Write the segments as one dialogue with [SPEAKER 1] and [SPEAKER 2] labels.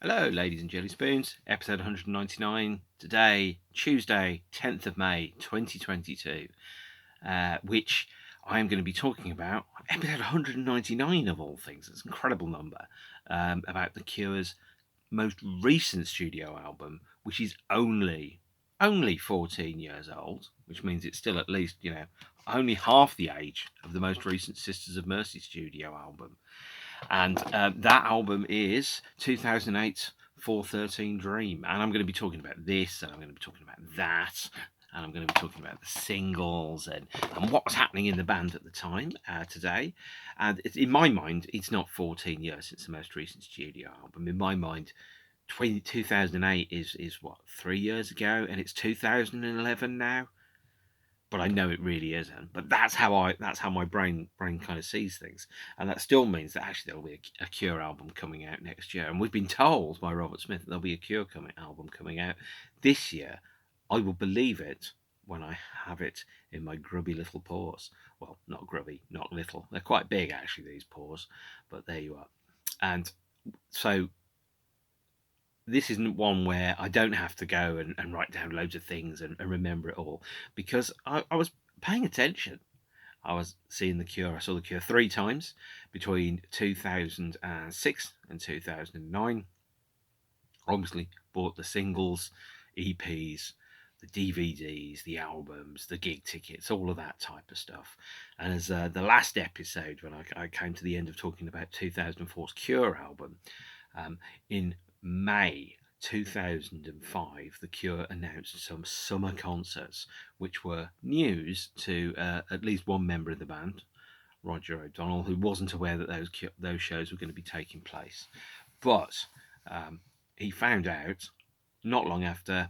[SPEAKER 1] Hello, ladies and jelly spoons. Episode 199 today, Tuesday, 10th of May, 2022, which I am going to be talking about. Episode 199 of all things. It's an incredible number. About The Cure's most recent studio album, which is only 14 years old, which means it's still at least only half the age of the most recent Sisters of Mercy studio album. And that album is 2008's 413 Dream. And I'm going to be talking about this, and I'm going to be talking about that, and I'm going to be talking about the singles and what was happening in the band at the time today. And in my mind, it's not 14 years since the most recent studio album. In my mind, 2008 is what, 3 years ago, and it's 2011 now. But I know it really isn't. But that's how my brain kind of sees things, and that still means that actually there'll be a Cure album coming out next year. And we've been told by Robert Smith that there'll be a Cure album coming out this year. I will believe it when I have it in my grubby little paws. Well, not grubby, not little. They're quite big actually, these paws. But there you are. And so this isn't one where I don't have to go and write down loads of things and remember it all, because I was paying attention. I was seeing The Cure. I saw The Cure 3 times between 2006 and 2009. Obviously, bought the singles, EPs, the DVDs, the albums, the gig tickets, all of that type of stuff. And as the last episode, when I came to the end of talking about 2004's Cure album, in May 2005, The Cure announced some summer concerts, which were news to at least one member of the band, Roger O'Donnell, who wasn't aware that those shows were going to be taking place. But he found out not long after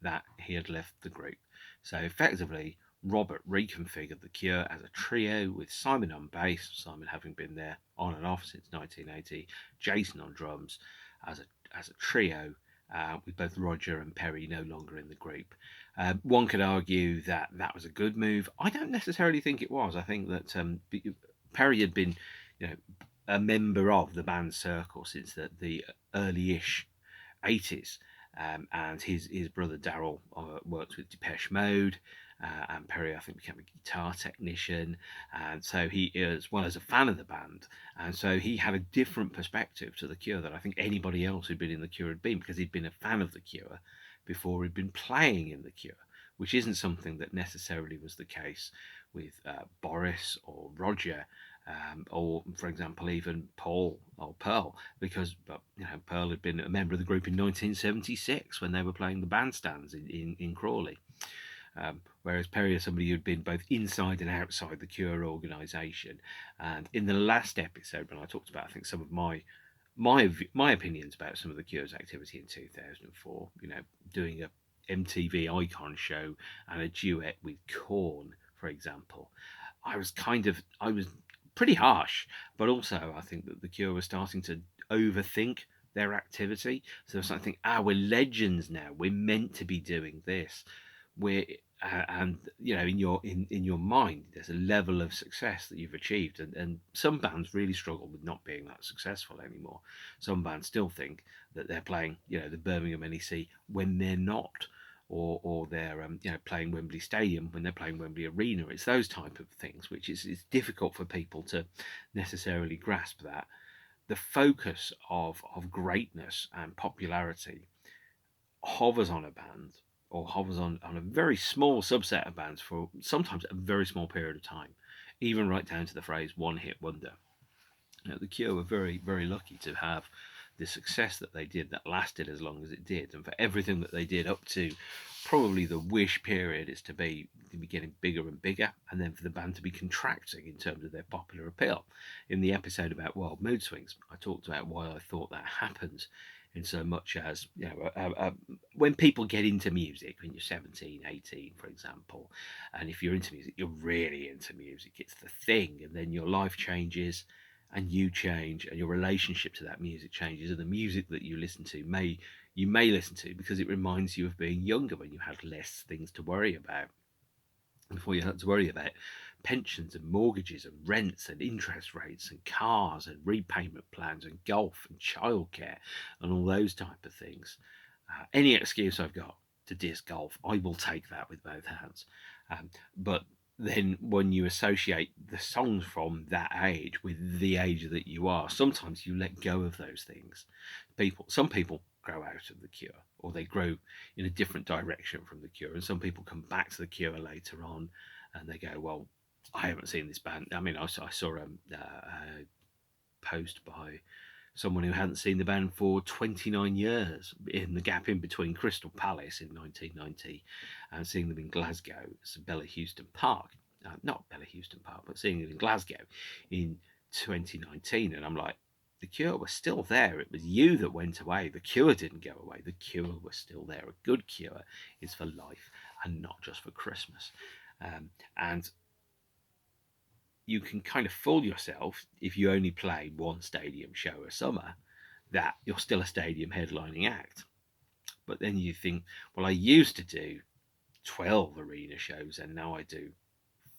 [SPEAKER 1] that he had left the group. So effectively, Robert reconfigured The Cure as a trio with Simon on bass, Simon having been there on and off since 1980, Jason on drums, as a trio, with both Roger and Perry no longer in the group. One could argue that that was a good move. I don't necessarily think it was. I think that Perry had been, a member of the band circle since the early-ish 80s. And his brother Daryl worked with Depeche Mode, and Perry, I think, became a guitar technician, and so he, as well as a fan of the band, and so he had a different perspective to The Cure than I think anybody else who'd been in The Cure had been, because he'd been a fan of The Cure before he'd been playing in The Cure, which isn't something that necessarily was the case with Boris or Roger, or, for example, even Paul or Pearl, because Pearl had been a member of the group in 1976 when they were playing the bandstands in Crawley. Whereas Perry is somebody who'd been both inside and outside the Cure organisation. And in the last episode, when I talked about, I think, some of my opinions about some of the Cure's activity in 2004, doing a MTV Icon show and a duet with Korn, for example, I was pretty harsh, but also I think that the Cure was starting to overthink their activity. So it's like, we're legends now. We're meant to be doing this. And in your mind, there's a level of success that you've achieved, and some bands really struggle with not being that successful anymore. Some bands still think that they're playing, the Birmingham NEC when they're not, or they're playing Wembley Stadium when they're playing Wembley Arena. It's those type of things which is difficult for people to necessarily grasp, that the focus of greatness and popularity hovers on a band, or hovers on a very small subset of bands for sometimes a very small period of time, even right down to the phrase one hit wonder. The Cure were very, very lucky to have the success that they did, that lasted as long as it did, and for everything that they did up to probably the Wish period is to be getting bigger and bigger, and then for the band to be contracting in terms of their popular appeal. In the episode about Wild Mood Swings, I talked about why I thought that happened, in so much as, when people get into music, when you're 17, 18, for example, and if you're into music, you're really into music, it's the thing, and then your life changes, and you change, and your relationship to that music changes, and the music that you listen to you may listen to because it reminds you of being younger, when you had less things to worry about, before you had to worry about pensions and mortgages and rents and interest rates and cars and repayment plans and golf and childcare and all those type of things. Any excuse I've got to diss golf, I will take that with both hands. But then when you associate the songs from that age with the age that you are, sometimes you let go of those things. Some people grow out of the Cure, or they grow in a different direction from the Cure, and some people come back to the Cure later on, and they go, "Well, I haven't seen this band." I mean, I saw a post by someone who hadn't seen the band for 29 years, in the gap in between Crystal Palace in 1990 and seeing them in Glasgow, so Bella Houston Park. Not Bella Houston Park, but seeing it in Glasgow in 2019. And I'm like, the Cure was still there. It was you that went away. The Cure didn't go away. The Cure was still there. A good cure is for life and not just for Christmas. And you can kind of fool yourself if you only play one stadium show a summer that you're still a stadium headlining act. But then you think, well, I used to do 12 arena shows and now I do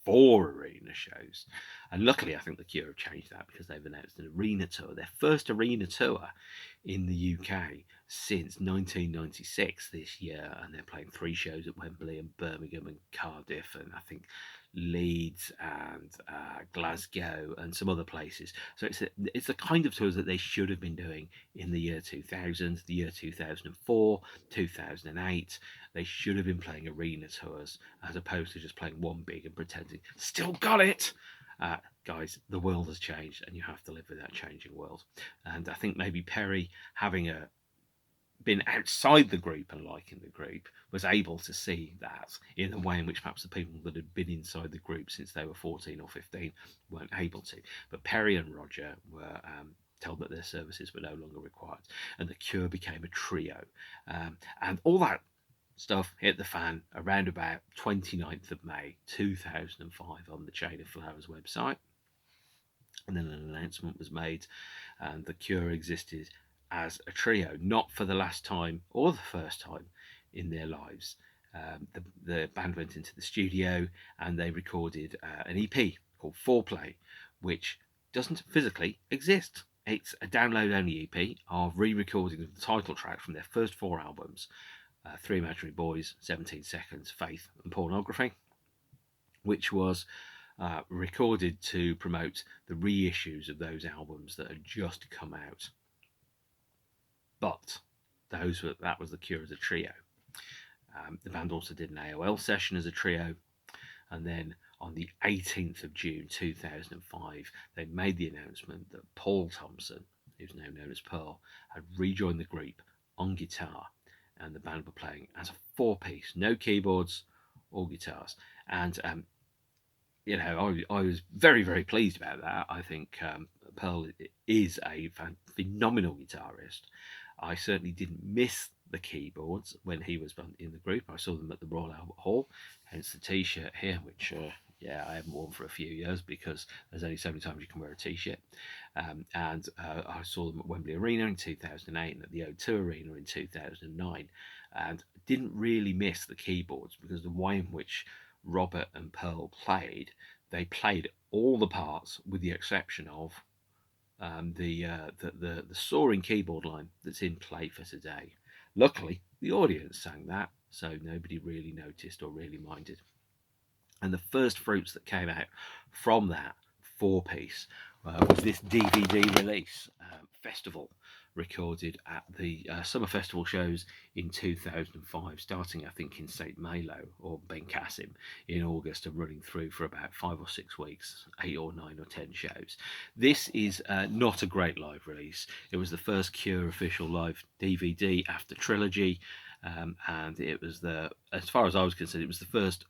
[SPEAKER 1] 4 arena shows. And luckily, I think the Cure have changed that because they've announced an arena tour, their first arena tour in the UK since 1996 this year. And they're playing 3 shows at Wembley and Birmingham and Cardiff and I think Leeds and Glasgow and some other places. So it's the kind of tours that they should have been doing in the year 2000, the year 2004, 2008. They should have been playing arena tours as opposed to just playing one big and pretending still got it. Guys, the world has changed and you have to live with that changing world. And I think maybe Perry, having been outside the group and liking the group, was able to see that in a way in which perhaps the people that had been inside the group since they were 14 or 15 weren't able to. But Perry and Roger were told that their services were no longer required, and the Cure became a trio. And all that stuff hit the fan around about 29th of May 2005 on the Chain of Flowers website. And then an announcement was made, and the Cure existed as a trio, not for the last time or the first time in their lives. The band went into the studio and they recorded an EP called Foreplay, which doesn't physically exist. It's a download-only EP of re-recording of the title track from their first 4 albums, Three Imaginary Boys, 17 Seconds, Faith and Pornography, which was recorded to promote the reissues of those albums that had just come out. But that was the Cure as a trio. The band also did an AOL session as a trio, and then on the 18th of June 2005, they made the announcement that Paul Thompson, who's now known as Pearl, had rejoined the group on guitar, and the band were playing as a 4-piece, no keyboards or guitars. And I was very, very pleased about that. I think Pearl is a phenomenal guitarist. I certainly didn't miss the keyboards when he was in the group. I saw them at the Royal Albert Hall, hence the T-shirt here, which I haven't worn for a few years because there's only so many times you can wear a T-shirt. And I saw them at Wembley Arena in 2008 and at the O2 Arena in 2009, and didn't really miss the keyboards because the way in which Robert and Pearl played, they played all the parts with the exception of the soaring keyboard line that's in play for today. Luckily, the audience sang that, so nobody really noticed or really minded. And the first fruits that came out from that 4-piece was this DVD release, Festival, recorded at the Summer Festival shows in 2005, starting I think in St Malo or Bencassim in August and running through for about 5 or 6 weeks, 8 or 9 or 10 shows. This is not a great live release. It was the first Cure official live DVD after Trilogy, and it was as far as I was concerned, it was the first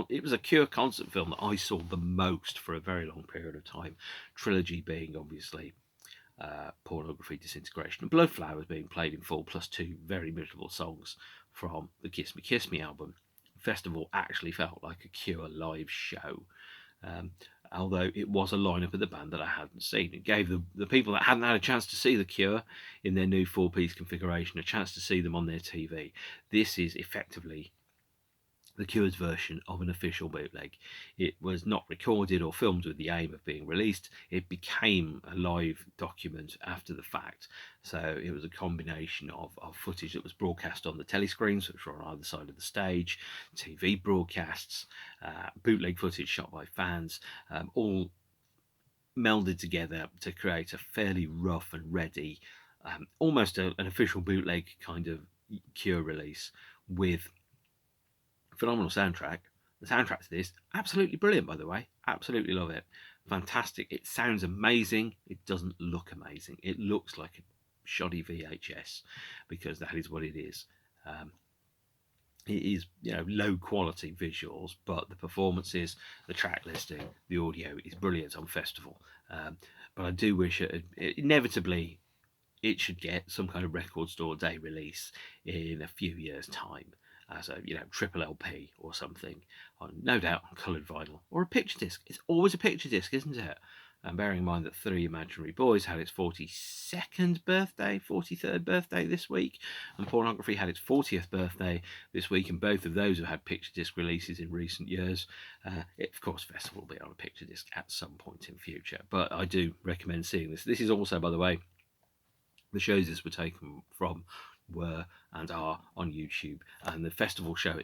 [SPEAKER 1] it was a Cure concert film that I saw the most for a very long period of time. Trilogy being obviously Pornography, Disintegration and Blood Flowers being played in full, plus 2 very miserable songs from the Kiss Me Kiss Me album. Festival actually felt like a Cure live show, although it was a lineup of the band that I hadn't seen. It gave the people that hadn't had a chance to see the Cure in their new 4-piece configuration a chance to see them on their TV. This is effectively the Cure's version of an official bootleg. It was not recorded or filmed with the aim of being released. It became a live document after the fact. So it was a combination of footage that was broadcast on the telescreens, which were on either side of the stage, TV broadcasts, bootleg footage shot by fans, all melded together to create a fairly rough and ready, almost an official bootleg kind of Cure release with phenomenal soundtrack. The soundtrack to this, absolutely brilliant, by the way. Absolutely love it. Fantastic. It sounds amazing. It doesn't look amazing. It looks like a shoddy VHS because that is what it is. It is, low quality visuals, but the performances, the track listing, the audio is brilliant on festival. But I do wish inevitably it should get some kind of record store day release in a few years' time as a triple LP or something, on no doubt on coloured vinyl or a picture disc. It's always a picture disc, isn't it? And bearing in mind that Three Imaginary Boys had its 42nd birthday, 43rd birthday this week, and Pornography had its 40th birthday this week, and both of those have had picture disc releases in recent years. Of course, Festival will be on a picture disc at some point in future, but I do recommend seeing this. This is also, by the way, the shows this were taken from were and are on YouTube, and the festival show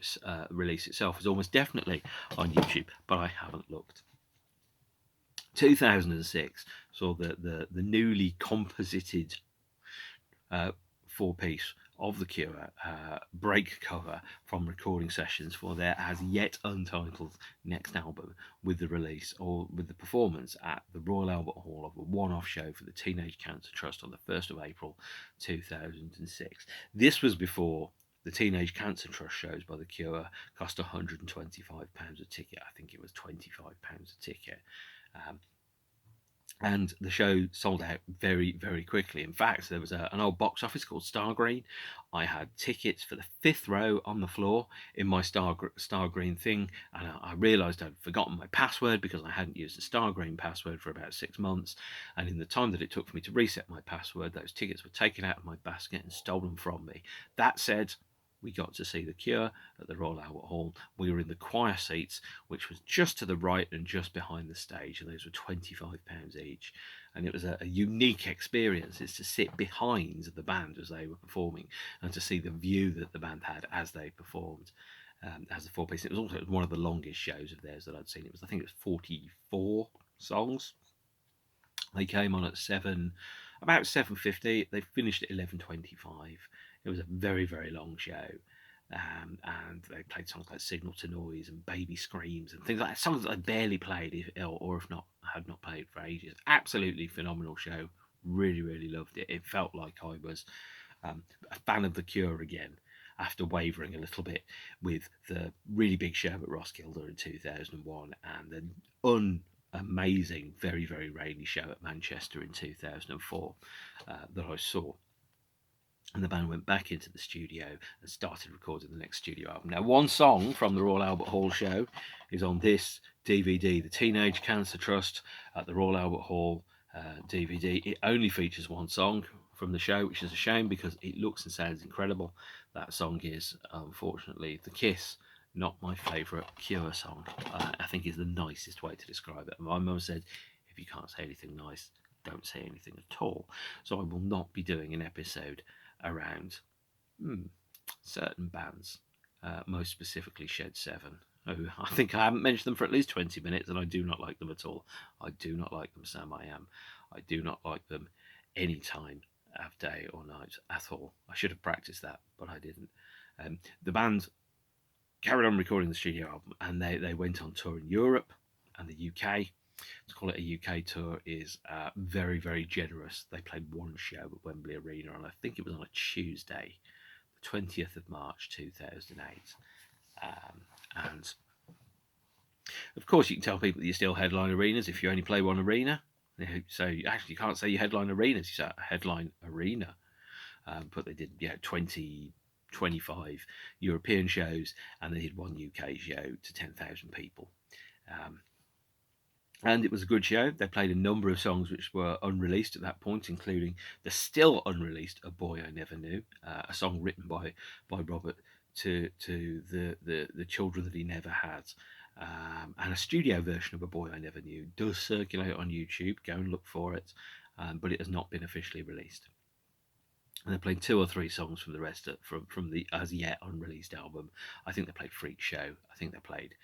[SPEAKER 1] release itself is almost definitely on YouTube, but I haven't looked. 2006 saw the newly composited four-piece of The Cure break cover from recording sessions for their as yet untitled next album, with the release or with the performance at the Royal Albert Hall of a one-off show for the Teenage Cancer Trust on the 1st of April 2006. This was before the Teenage Cancer Trust shows by The Cure cost £125 a ticket. I think it was £25 a ticket. And the show sold out very, very quickly. In fact, there was an old box office called Star Green. I had tickets for the 5th row on the floor in my Star Green thing, and I realised I'd forgotten my password because I hadn't used the Star Green password for about 6 months. And in the time that it took for me to reset my password, those tickets were taken out of my basket and stolen from me. That said, we got to see The Cure at the Royal Albert Hall. We were in the choir seats, which was just to the right and just behind the stage, and those were £25 each. And it was a unique experience. It's to sit behind the band as they were performing and to see the view that the band had as they performed as a four-piece. It was also one of the longest shows of theirs that I'd seen. I think it was 44 songs. They came on at about 7:50. They finished at 11:25. It was a very, very long show. And they played songs like Signal to Noise and Baby Screams and things like that. Songs that I barely played, or if not, had not played for ages. Absolutely phenomenal show. Really, really loved it. It felt like I was a fan of The Cure again, after wavering a little bit with the really big show at Roskilde in 2001 and the amazing, very, very rainy show at Manchester in 2004 that I saw. And the band went back into the studio and started recording the next studio album. Now, one song from the Royal Albert Hall show is on this DVD, the Teenage Cancer Trust at the Royal Albert Hall DVD. It only features one song from the show, which is a shame because it looks and sounds incredible. That song is, unfortunately, The Kiss. Not my favourite Cure song. I think is the nicest way to describe it. My mum said, if you can't say anything nice, don't say anything at all. So I will not be doing an episode around certain bands, most specifically Shed 7. I think I haven't mentioned them for at least 20 minutes, and I do not like them at all. I do not like them, Sam. I do not like them any time of day or night at all. I should have practiced that, but I didn't. The band carried on recording the studio album, and they went on tour in Europe and the UK. To call it a UK tour is very, very generous. They played one show at Wembley Arena, and I think it was on a Tuesday, the 20th of March 2008. And of course, you can tell people that you still headline arenas if you only play one arena. So you actually can't say you headline arenas, you say headline arena. But they did 20, 25 European shows, and they did one UK show to 10,000 people. And it was a good show. They played a number of songs which were unreleased at that point, including the still unreleased A Boy I Never Knew, a song written by Robert to the children that he never had. And a studio version of A Boy I Never Knew does circulate on YouTube. Go and look for it, but it has not been officially released. And they played 2 or 3 songs from the rest from the as yet unreleased album. I think they played Freak Show. I think they played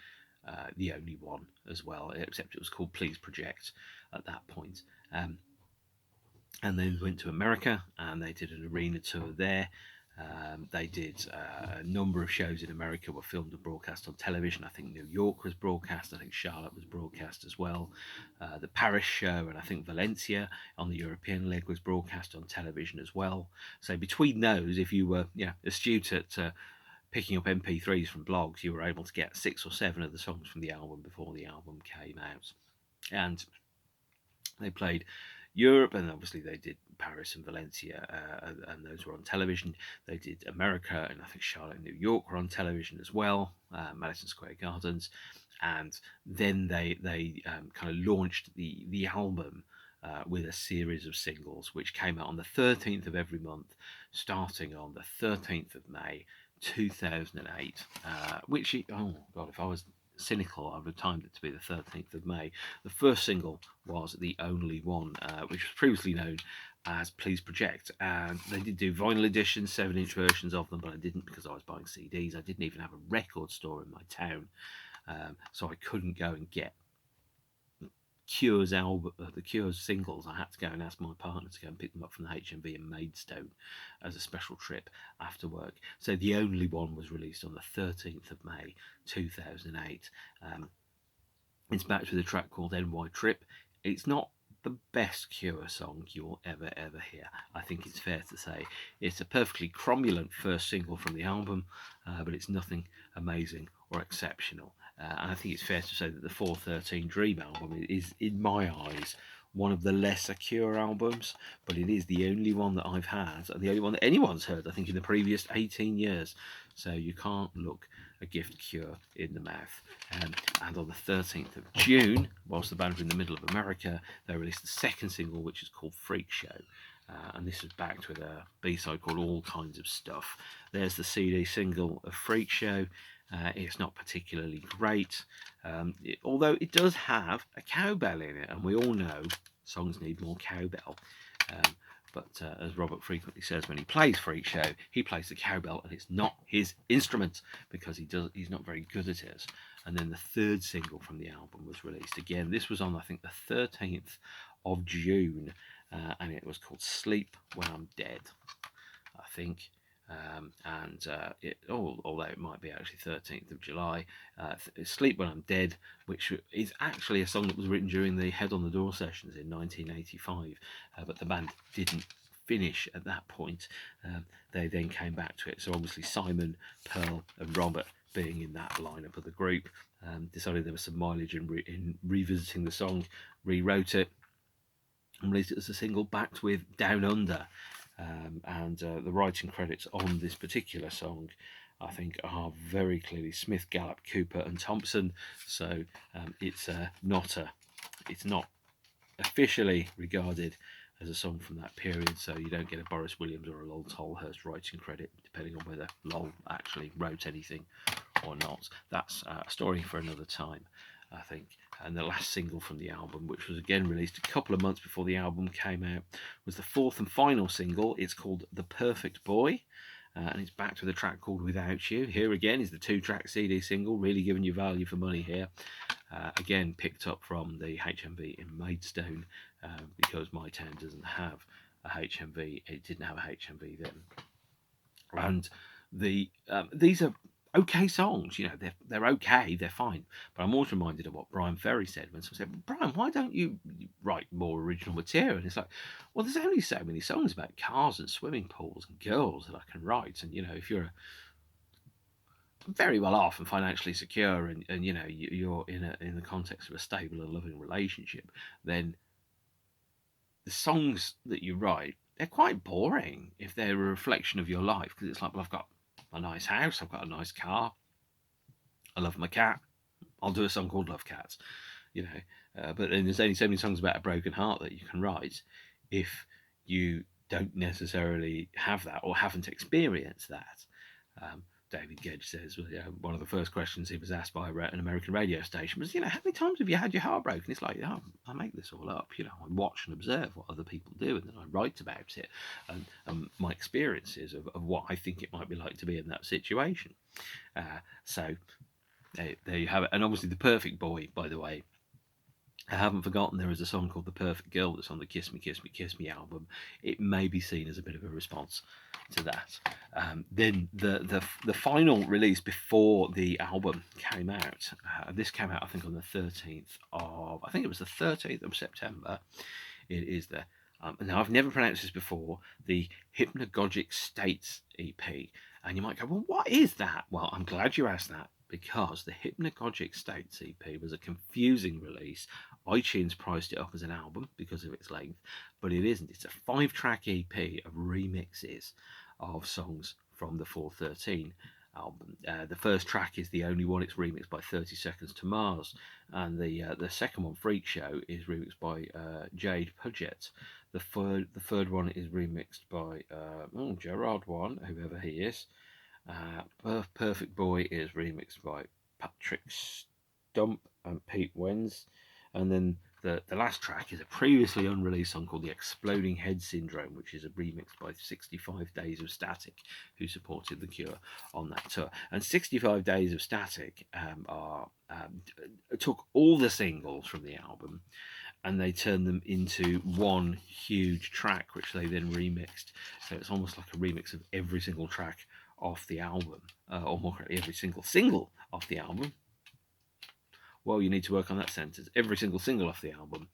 [SPEAKER 1] The Only One as well, except it was called Please Project at that point. And then went to America and they did an arena tour there. They did a number of shows in America were filmed and broadcast on television. I think New York was broadcast. I think Charlotte was broadcast as well. The Paris show and I think Valencia on the European leg was broadcast on television as well. So between those, if you were astute at picking up MP3s from blogs, you were able to get 6 or 7 of the songs from the album before the album came out. And they played Europe, and obviously they did Paris and Valencia, and those were on television. They did America, and I think Charlotte and New York were on television as well, Madison Square Gardens. And then they kind of launched the album with a series of singles, which came out on the 13th of every month, starting on the 13th of May 2008. Which, oh God, if I was cynical, I would have timed it to be the 13th of May. The first single was The Only One, which was previously known as Please Project, and they did do vinyl editions, 7-inch versions of them, but I didn't because I was buying CDs. I didn't even have a record store in my town, so I couldn't go and get Cure's album, the Cure's singles. I had to go and ask my partner to go and pick them up from the HMV in Maidstone as a special trip after work. So The Only One was released on the 13th of May 2008. It's backed with a track called NY Trip. It's not the best Cure song you'll ever hear. I think it's fair to say it's a perfectly cromulent first single from the album, but it's nothing amazing or exceptional. And I think it's fair to say that the 413 Dream album is, in my eyes, one of the lesser Cure albums, but it is the only one that I've had, and the only one that anyone's heard, I think, in the previous 18 years. So you can't look a gift Cure in the mouth. And on the 13th of June, whilst the band were in the middle of America, they released the second single, which is called Freak Show. And this is backed with a B-side called All Kinds of Stuff. There's the CD single of Freak Show. It's not particularly great, although it does have a cowbell in it, and we all know songs need more cowbell. But as Robert frequently says when he plays Freak Show, he plays the cowbell and it's not his instrument because he's not very good at it. And then the third single from the album was released. Again, this was on, I think, the 13th of June, and it was called Sleep When I'm Dead, I think. Although it might be actually 13th of July, Sleep When I'm Dead, which is actually a song that was written during the Head on the Door sessions in 1985, but the band didn't finish at that point. They then came back to it, so obviously Simon, Pearl and Robert, being in that lineup of the group, decided there was some mileage in revisiting the song, rewrote it and released it as a single, backed with Down Under. The writing credits on this particular song, I think, are very clearly Smith, Gallup, Cooper, and Thompson. So it's not officially regarded as a song from that period. So you don't get a Boris Williams or a Lol Tolhurst writing credit, depending on whether Lol actually wrote anything or not. That's a story for another time, I think. And the last single from the album, which was again released a couple of months before the album came out, was the fourth and final single. It's called The Perfect Boy, and it's backed with a track called Without You. Here again is the 2-track CD single, really giving you value for money here. Again, picked up from the HMV in Maidstone, because my town doesn't have a HMV. It didn't have a HMV then. And these are okay songs, they're okay, they're fine. But I'm always reminded of what Brian Ferry said when someone said, Brian, why don't you write more original material? And it's like, well, there's only so many songs about cars and swimming pools and girls that I can write. And if you're very well off and financially secure, and you're in the context of a stable and loving relationship, then the songs that you write, they're quite boring if they're a reflection of your life, because it's like, well, I've got a nice house, I've got a nice car, I love my cat, I'll do a song called Love Cats, but then there's only so many songs about a broken heart that you can write if you don't necessarily have that or haven't experienced that. David Gedge says, well, one of the first questions he was asked by an American radio station was, how many times have you had your heart broken? It's like, I make this all up. I watch and observe what other people do, and then I write about it and my experiences of what I think it might be like to be in that situation. So there you have it. And obviously, The Perfect Boy, by the way, I haven't forgotten there is a song called The Perfect Girl that's on the Kiss Me, Kiss Me, Kiss Me album. It may be seen as a bit of a response to that. Then the final release before the album came out, this came out I think on the 13th of September. It is the now I've never pronounced this before, the Hypnagogic States EP. And you might go, well, what is that? Well, I'm glad you asked that, because the Hypnagogic States EP was a confusing release. iTunes priced it up as an album because of its length, but it isn't. It's a 5-track EP of remixes of songs from the 413 album. The first track is the only one. It's remixed by 30 Seconds to Mars, and the second one, Freak Show, is remixed by Jade Puget. The third one is remixed by Gerard One, whoever he is. Perfect Boy is remixed by Patrick Stump and Pete Wentz. And then the last track is a previously unreleased song called The Exploding Head Syndrome, which is a remix by 65 Days of Static, who supported The Cure on that tour. And 65 Days of Static took all the singles from the album and they turned them into one huge track, which they then remixed. So it's almost like a remix of every single track off the album, or more correctly, every single off the album. Well, you need to work on that sentence. Every single single off the album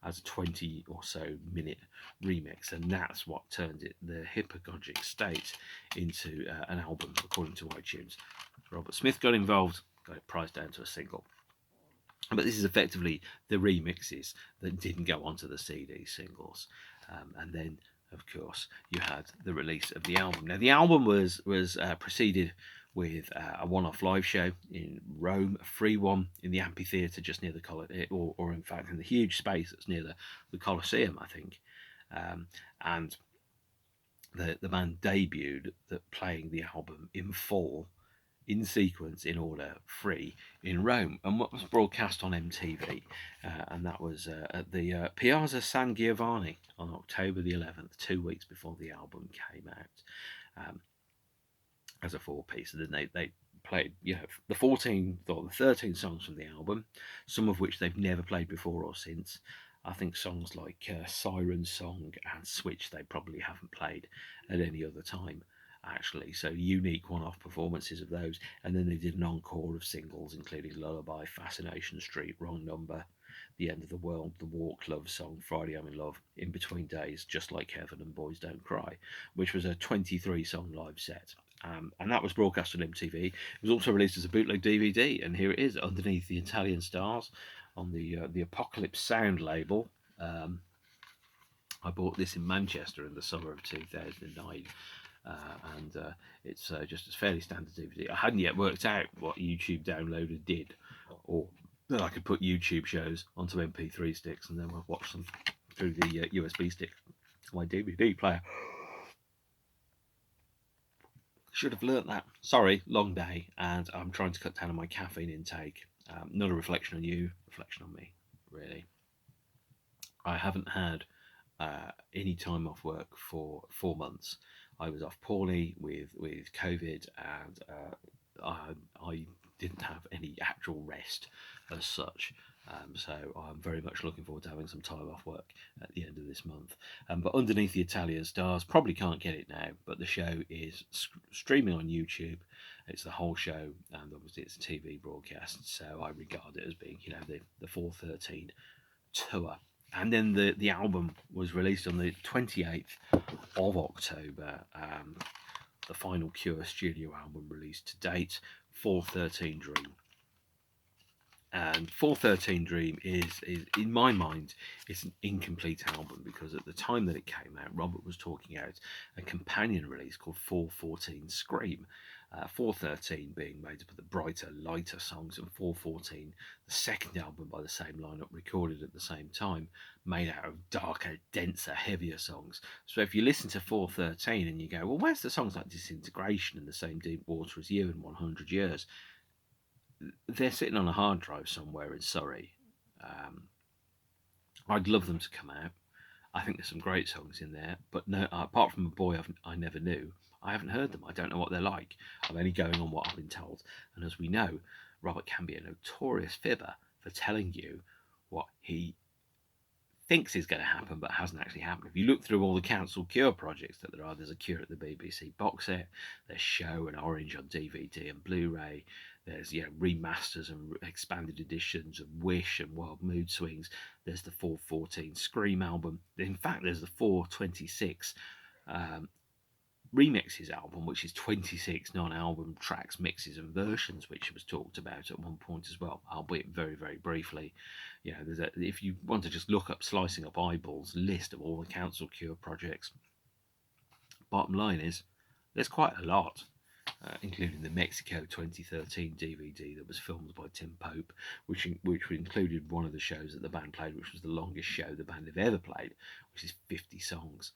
[SPEAKER 1] as a 20 or so minute remix, and that's what turned the Hypnagogic State into an album, according to iTunes. Robert Smith got involved, got it priced down to a single. But this is effectively the remixes that didn't go onto the CD singles. And then, of course, you had the release of the album. Now, the album was preceded with a one-off live show in Rome, a free one in the amphitheatre just near the Colosseum, or in fact in the huge space that's near the Colosseum, I think. And the band debuted playing the album in full, in sequence, in order, free, in Rome, and what was broadcast on MTV, and that was at the Piazza San Giovanni on October the 11th, 2 weeks before the album came out, as a 4-piece. And then they played, the 13 songs from the album, some of which they've never played before or since. I think songs like Siren Song and Switch they probably haven't played at any other time, actually. So unique one-off performances of those. And then they did an encore of singles, including Lullaby, Fascination Street, Wrong Number, The End of the World, The Walk, Love Song, Friday I'm in Love, In Between Days, Just Like Heaven, and Boys Don't Cry, which was a 23-song live set. And that was broadcast on MTV. It was also released as a bootleg DVD, and here it is, Underneath the Italian Stars, on the Apocalypse Sound label. I bought this in Manchester in the summer of 2009, and it's just a fairly standard DVD. I hadn't yet worked out what YouTube Downloader did, or that I could put YouTube shows onto MP3 sticks and then I'll watch them through the USB stick on my DVD player. Should have learnt that. Sorry, long day, and I'm trying to cut down on my caffeine intake. Not a reflection on you, reflection on me, really. I haven't had any time off work for 4 months. I was off poorly with COVID, and I didn't have any actual rest as such. So I'm very much looking forward to having some time off work at the end of this month. But Underneath the Italian Stars, probably can't get it now, but the show is streaming on YouTube. It's the whole show, and obviously it's a TV broadcast, so I regard it as being, the 413 tour. And then the album was released on the 28th of October, the final Cure studio album released to date, 413 Dream. And 413 Dream is, in my mind, it's an incomplete album, because at the time that it came out, Robert was talking out a companion release called 414 Scream. 413 being made up of the brighter, lighter songs, and 414, the second album by the same lineup, recorded at the same time, made out of darker, denser, heavier songs. So if you listen to 413 and you go, well, where's the songs like Disintegration and The Same Deep Water as You in 100 Years? They're sitting on a hard drive somewhere in Surrey. I'd love them to come out. I think there's some great songs in there, but no, apart from A Boy I Never Knew, I haven't heard them. I don't know what they're like. I'm only going on what I've been told. And as we know, Robert can be a notorious fibber for telling you what he thinks is going to happen but hasn't actually happened. If you look through all the cancelled Cure projects that there are, there's a Cure at the BBC box set, there's Show and Orange on DVD and Blu-ray, there's remasters and expanded editions of Wish and Wild Mood Swings, there's the 414 Scream album, in fact there's the 426 remixes album, which is 26 non-album tracks, mixes and versions, which was talked about at one point as well, albeit very, very briefly. If you want to just look up Slicing Up Eyeballs list of all the Council Cure projects, bottom line is there's quite a lot, including the Mexico 2013 DVD that was filmed by Tim Pope, which included one of the shows that the band played, which was the longest show the band have ever played, which is 50 songs.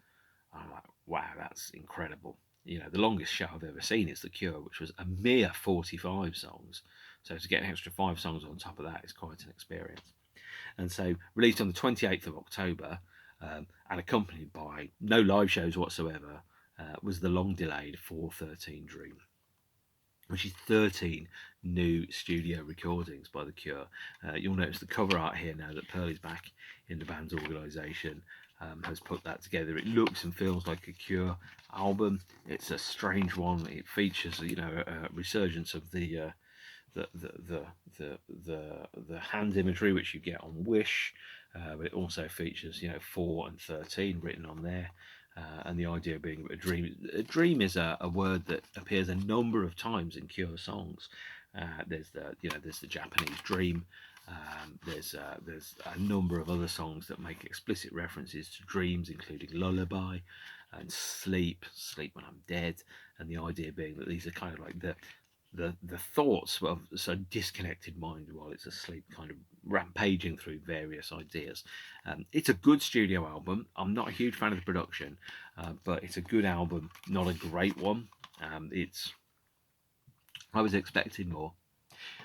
[SPEAKER 1] I'm like, wow, that's incredible. The longest show I've ever seen is The Cure, which was a mere 45 songs. So to get an extra 5 songs on top of that is quite an experience. And so released on the 28th of October and accompanied by no live shows whatsoever, was the long-delayed 413 Dream, which is 13 new studio recordings by The Cure. You'll notice the cover art here now that Pearl is back in the band's organisation. Has put that together. It looks and feels like a Cure album. It's a strange one. It features, a resurgence of the hand imagery which you get on Wish, but it also features 4 and 13 written on there. And the idea being a dream. A dream is a word that appears a number of times in Cure songs. There's the Japanese dream. There's a number of other songs that make explicit references to dreams, including Lullaby and Sleep When I'm Dead, and the idea being that these are kind of like the thoughts of a disconnected mind while it's asleep, kind of rampaging through various ideas. It's a good studio album. I'm not a huge fan of the production, but it's a good album, not a great one. I was expecting more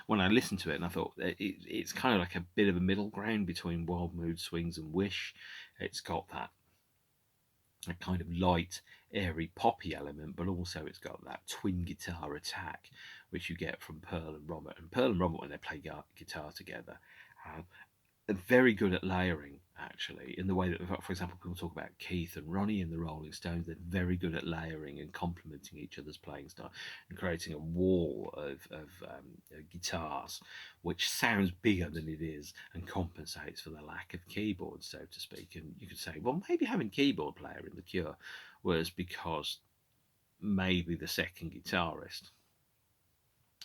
[SPEAKER 1] when I listened to it, and I thought it's kind of like a bit of a middle ground between Wild Mood Swings and Wish. It's got that kind of light, airy, poppy element, but also it's got that twin guitar attack, which you get from Pearl and Robert. And Pearl and Robert, when they play guitar together, are very good at layering, actually, in the way that, for example, people talk about Keith and Ronnie in the Rolling Stones. They're very good at layering and complementing each other's playing style and creating a wall of guitars, which sounds bigger than it is and compensates for the lack of keyboards, so to speak. And you could say, well, maybe having keyboard player in The Cure was because maybe the second guitarist,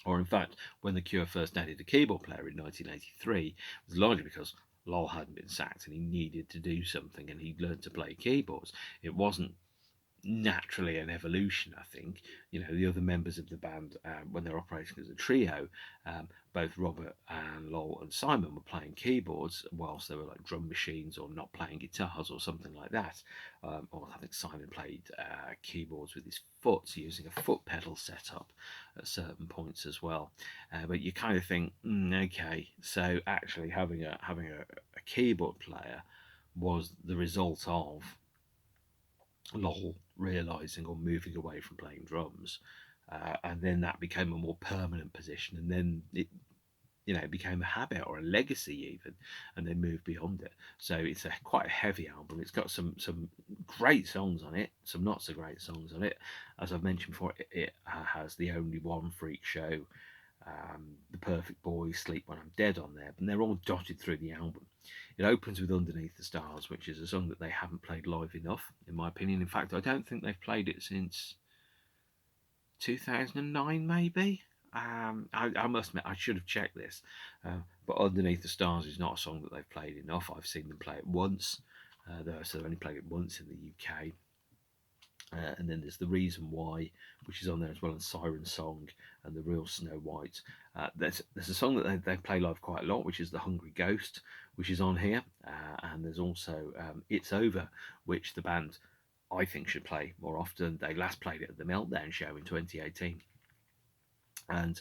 [SPEAKER 1] or in fact, when The Cure first added a keyboard player in 1983, it was largely because Lol hadn't been sacked and he needed to do something and he learned to play keyboards. It wasn't naturally an evolution, I think. The other members of the band, when they're operating as a trio, both Robert and Lol and Simon were playing keyboards whilst they were like drum machines or not playing guitars or something like that. Or I think Simon played keyboards with his foot, using a foot pedal setup at certain points as well. But you kind of think, okay, so actually having a keyboard player was the result of Lol realizing or moving away from playing drums, and then that became a more permanent position, and then it became a habit or a legacy even, and then moved beyond it. So it's quite a heavy album. It's got some great songs on it, some not so great songs on it. As I've mentioned before, it has The Only One, Freak Show, The Perfect Boy, Sleep When I'm Dead on there, and they're all dotted through the album. It opens with Underneath the Stars, which is a song that they haven't played live enough, in my opinion. In fact, I don't think they've played it since 2009, maybe. I must admit, I should have checked this, but Underneath the Stars is not a song that they've played enough. I've seen them play it once, so they've only played it once in the UK. and then there's The Reason Why, which is on there as well, and Siren Song and The Real Snow White. There's a song that they play live quite a lot, which is The Hungry Ghost, which is on here. And there's also It's Over, which the band, I think, should play more often. They last played it at the Meltdown show in 2018. And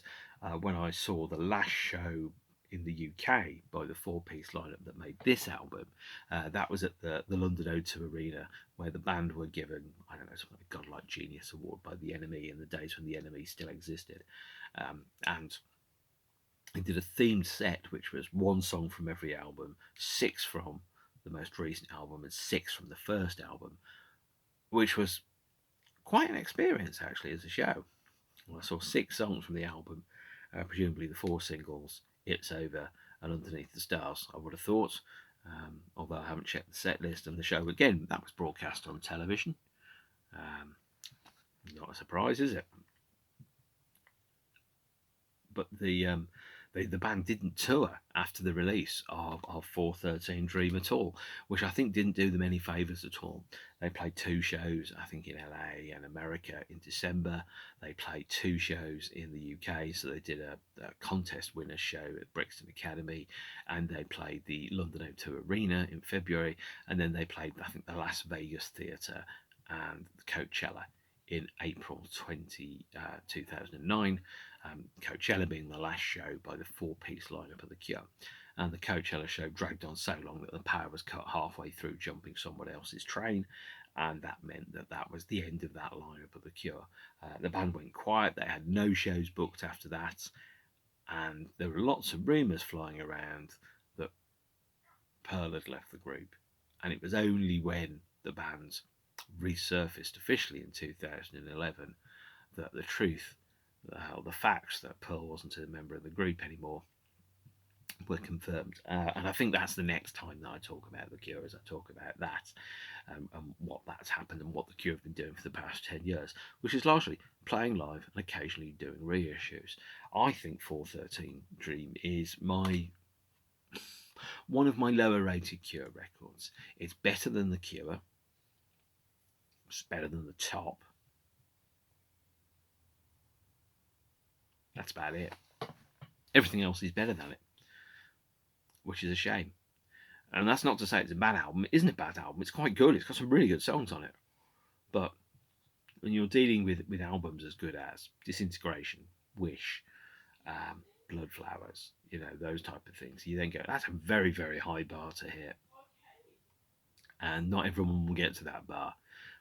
[SPEAKER 1] when I saw the last show in the UK by the four-piece lineup that made this album, that was at the London O2 Arena, where the band were given, I don't know, something like a Godlike Genius Award by the NME in the days when the NME still existed. And they did a themed set, which was one song from every album, 6 from the most recent album and 6 from the first album, which was quite an experience, actually, as a show. I saw 6 songs from the album, presumably the 4 singles, It's Over and Underneath the Stars, I would have thought, although I haven't checked the set list. And the show, again, that was broadcast on television. Not a surprise, is it? But the band didn't tour after the release of 413 Dream at all, which I think didn't do them any favours at all. They played 2 shows, I think, in LA and America in December. They played 2 shows in the UK, so they did a contest winners show at Brixton Academy, and they played the London O2 Arena in February, and then they played, I think, the Las Vegas Theatre and the Coachella in April 2009. Coachella being the last show by the 4-piece lineup of The Cure. And the Coachella show dragged on so long that the power was cut halfway through jumping someone else's train, and that meant that was the end of that lineup of The Cure. The band went quiet, they had no shows booked after that, and there were lots of rumours flying around that Pearl had left the group, and it was only when the band resurfaced officially in 2011 that the truth, the facts that Pearl wasn't a member of the group anymore, were confirmed. And I think that's the next time that I talk about The Cure, as I talk about that, and what that's happened and what The Cure have been doing for the past 10 years, which is largely playing live and occasionally doing reissues. I think 413 Dream is one of my lower rated Cure records. It's better than The Cure. It's better than The Top. That's about it. Everything else is better than it, which is a shame. And that's not to say it's a bad album. It isn't a bad album. It's quite good. It's got some really good songs on it. But when you're dealing with albums as good as Disintegration, Wish, Blood Flowers, those type of things, you then go, that's a very, very high bar to hit. And not everyone will get to that bar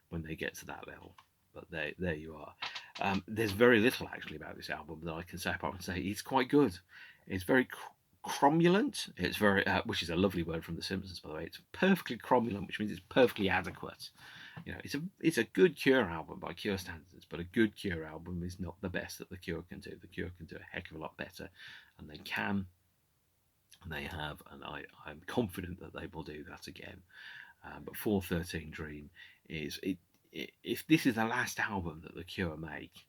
[SPEAKER 1] when they get to that level. But there you are. There's very little actually about this album that I can say apart from say it's quite good. It's very cromulent. It's very, which is a lovely word from The Simpsons, by the way. It's perfectly cromulent, which means it's perfectly adequate. It's a good Cure album by Cure standards, but a good Cure album is not the best that The Cure can do. The Cure can do a heck of a lot better, and they can, and they have, and I'm confident that they will do that again. But 413 Dream is it. If this is the last album that The Cure make,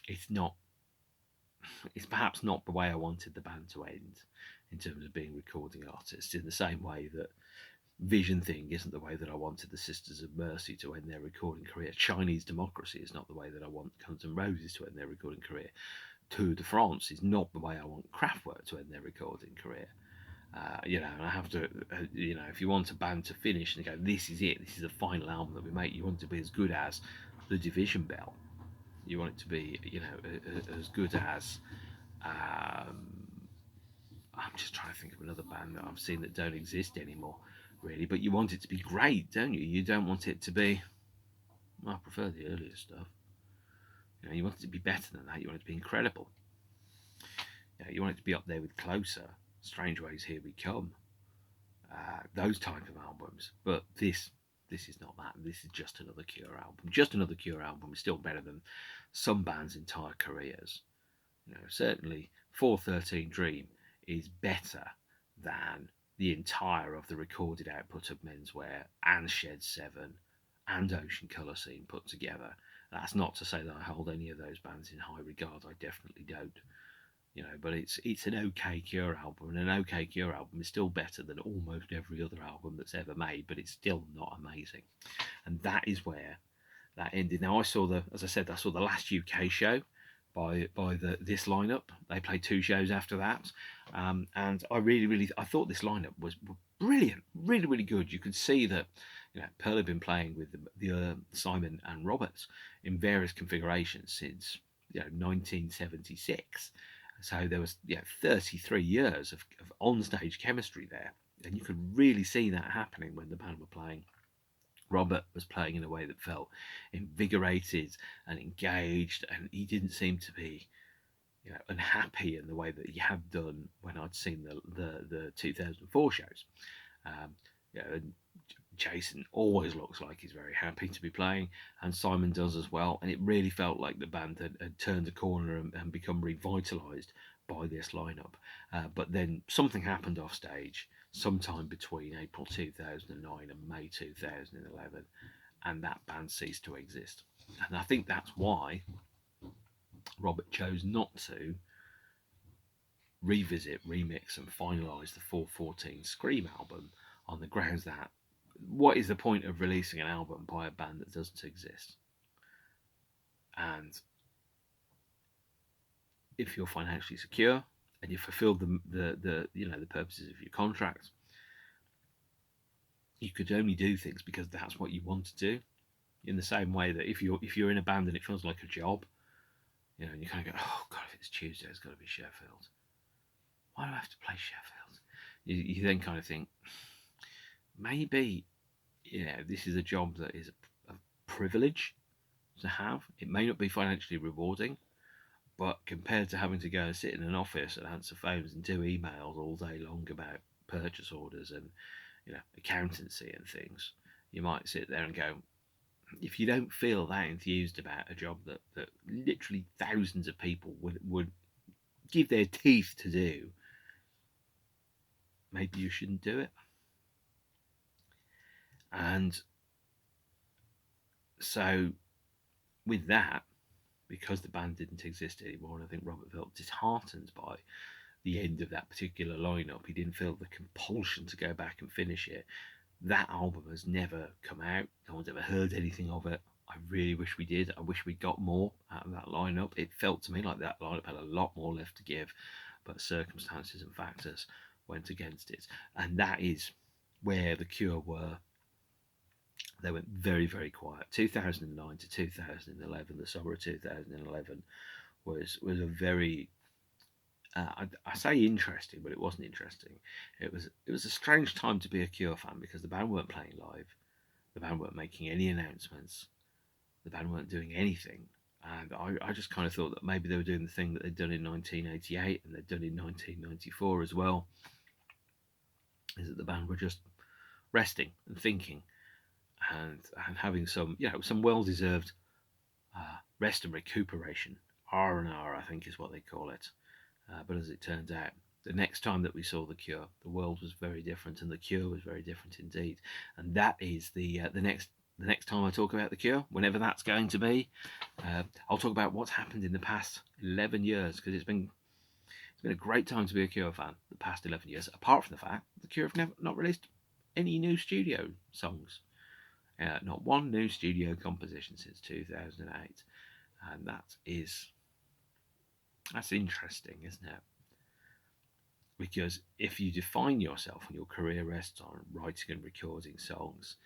[SPEAKER 1] it's perhaps not the way I wanted the band to end in terms of being recording artists, in the same way that Vision Thing isn't the way that I wanted the Sisters of Mercy to end their recording career. Chinese Democracy is not the way that I want Guns N' Roses to end their recording career. Tour de France is not the way I want Kraftwerk to end their recording career. And I have to, if you want a band to finish and go, this is it, this is the final album that we make, you want it to be as good as The Division Bell. You want it to be, as good as, I'm just trying to think of another band that I've seen that don't exist anymore, really, but you want it to be great, don't you? You don't want it to be, I prefer the earlier stuff. You want it to be better than that. You want it to be incredible. You want it to be up there with Closer, Strange Ways, Here We Come, those type of albums. But this is not that. This is just another Cure album. Just another Cure album is still better than some bands' entire careers. Certainly 413 Dream is better than the entire of the recorded output of Menswear and Shed 7 and Ocean Colour Scene put together. That's not to say that I hold any of those bands in high regard. I definitely don't. But it's an okay Cure album, and an okay Cure album is still better than almost every other album that's ever made, but it's still not amazing. And that is where that ended. Now I saw I saw the last UK show by this lineup. They played 2 shows after that, and I thought this lineup was brilliant, really good. You could see that Pearl had been playing with the Simon and Roberts in various configurations since 1976. So there was 33 years of on-stage chemistry there, and you could really see that happening when the band were playing. Robert was playing in a way that felt invigorated and engaged, and he didn't seem to be unhappy in the way that he had done when I'd seen the 2004 shows. And Jason always looks like he's very happy to be playing, and Simon does as well. And it really felt like the band had turned a corner and become revitalised by this lineup. But then something happened off stage sometime between April 2009 and May 2011, and that band ceased to exist. And I think that's why Robert chose not to revisit, remix, and finalise the 414 Scream album on the grounds that what is the point of releasing an album by a band that doesn't exist? And if you're financially secure and you fulfilled the purposes of your contract, you could only do things because that's what you want to do. In the same way that if you're in a band and it feels like a job, and you kind of go, oh God, if it's Tuesday, it's got to be Sheffield. Why do I have to play Sheffield? You then kind of think, maybe, this is a job that is a privilege to have. It may not be financially rewarding, but compared to having to go and sit in an office and answer phones and do emails all day long about purchase orders and accountancy and things, you might sit there and go, if you don't feel that enthused about a job that literally thousands of people would give their teeth to do, maybe you shouldn't do it. And so with that, because the band didn't exist anymore, and I think Robert felt disheartened by the end of that particular lineup, he didn't feel the compulsion to go back and finish it. That album has never come out. No one's ever heard anything of it. I really wish we did. I wish we got more out of that lineup. It felt to me like that lineup had a lot more left to give, but circumstances and factors went against it. And that is where the Cure were. They went very, very quiet. 2009 to 2011, the summer of 2011, was a very I say interesting, but it wasn't interesting. It was a strange time to be a Cure fan because the band weren't playing live, the band weren't making any announcements, the band weren't doing anything, and I just kind of thought that maybe they were doing the thing that they'd done in 1988 and they'd done in 1994 as well, is that the band were just resting and thinking and having some some well-deserved rest and recuperation. R&R, I think, is what they call it. But as it turns out, the next time that we saw the Cure, the world was very different, and the Cure was very different indeed. And that is the next time I talk about the Cure, whenever that's going to be. I'll talk about what's happened in the past 11 years because it's been a great time to be a Cure fan. The past 11 years, apart from the fact the Cure have not released any new studio songs, not one new studio composition since 2008, and that's interesting, isn't it? Because if you define yourself and your career rests on writing and recording songs,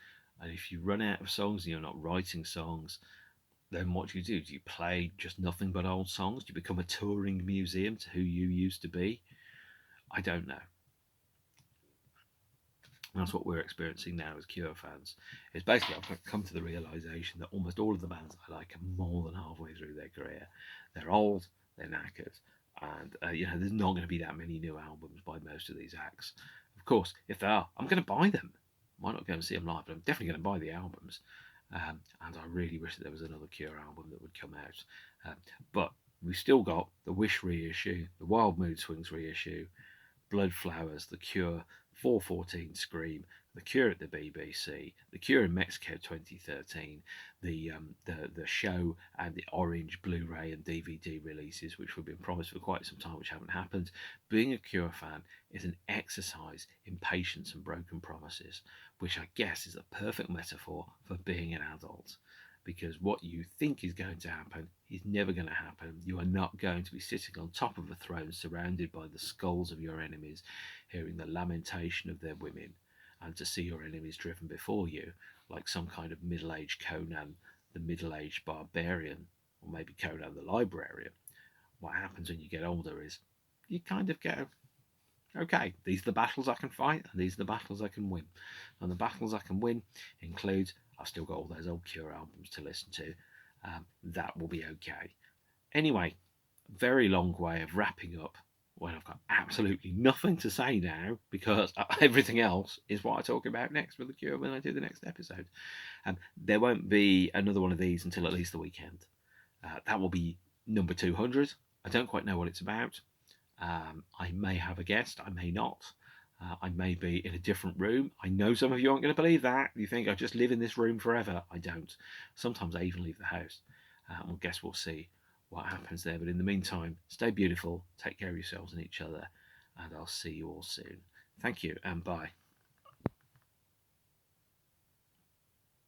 [SPEAKER 1] and if you run out of songs and you're not writing songs, then what do you do? Do you play just nothing but old songs? Do you become a touring museum to who you used to be? I don't know. That's what we're experiencing now as Cure fans. It's basically I've come to the realisation that almost all of the bands I like are more than halfway through their career. They're old, they're knackered, and there's not going to be that many new albums by most of these acts. Of course, if there are, I'm going to buy them. Might not go and see them live, but I'm definitely going to buy the albums. And I really wish that there was another Cure album that would come out. But we've still got the Wish reissue, the Wild Mood Swings reissue, Blood Flowers, The Cure, 414 Scream, The Cure at the BBC, The Cure in Mexico 2013, the show and the Orange Blu-ray and DVD releases, which we've been promised for quite some time, which haven't happened. Being a Cure fan is an exercise in patience and broken promises, which I guess is a perfect metaphor for being an adult. because what you think is going to happen is never going to happen. You are not going to be sitting on top of a throne surrounded by the skulls of your enemies, hearing the lamentation of their women, and to see your enemies driven before you like some kind of middle-aged Conan, the middle-aged barbarian, or maybe Conan the librarian. What happens when you get older is you kind of go, okay, these are the battles I can fight, and these are the battles I can win. And the battles I can win includes, I've still got all those old Cure albums to listen to. That will be okay. Anyway, very long way of wrapping up when I've got absolutely nothing to say now, because everything else is what I talk about next with the Cure when I do the next episode. There won't be another one of these until at least the weekend. That will be number 200. I don't quite know what it's about. I may have a guest, I may not. I may be in a different room. I know some of you aren't going to believe that. You think I just live in this room forever. I don't. Sometimes I even leave the house. Well, guess we'll see what happens there. But in the meantime, stay beautiful, take care of yourselves and each other, and I'll see you all soon. Thank you, and bye.